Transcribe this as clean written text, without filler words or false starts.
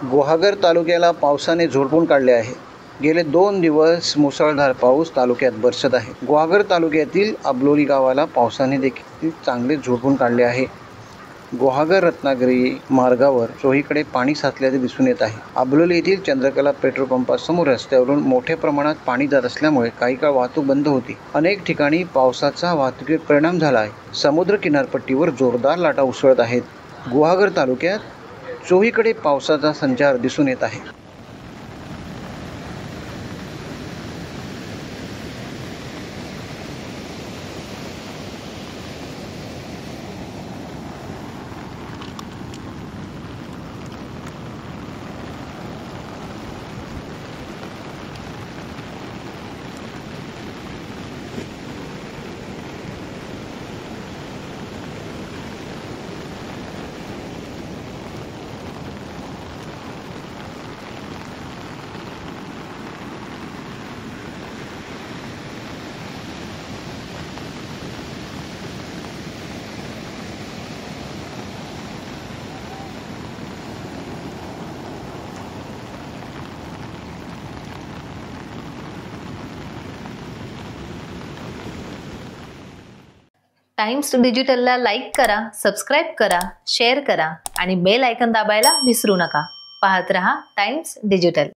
गुहागर तालुक्याला पावसाने झोडपून काढले आहे। गेले 2 दिवस मुसळधार पाऊस तालुक्यात बरसत आहे। गुहागर तालुक्यातील अबलोली गावाला पावसाने देखील चांगले झोडपून काढले आहे। गुहागर रत्नागिरी मार्गावर चोहीकडे पाणी साचल्याचे दिसून येत आहे। अबलोली येथील चंद्रकला पेट्रोल पंपासमोर रस्त्यावरून मोठ्या प्रमाणात पाणी जात असल्यामुळे काही काळ वाहतूक बंद होती। अनेक ठिकाणी पावसाचा वाहतुकीवर परिणाम झाला आहे। समुद्र किनारपट्टीवर जोरदार लाटा उसळत आहेत। गुहागर तालुक्यात चोहीकडे पावसाचा संचार दिसून येत आहे। टाइम्स डिजिटलला लाईक करा, सबस्क्राइब करा, शेअर करा आणि बेल आयकॉन दाबायला विसरू नका। पाहत रहा टाइम्स डिजिटल।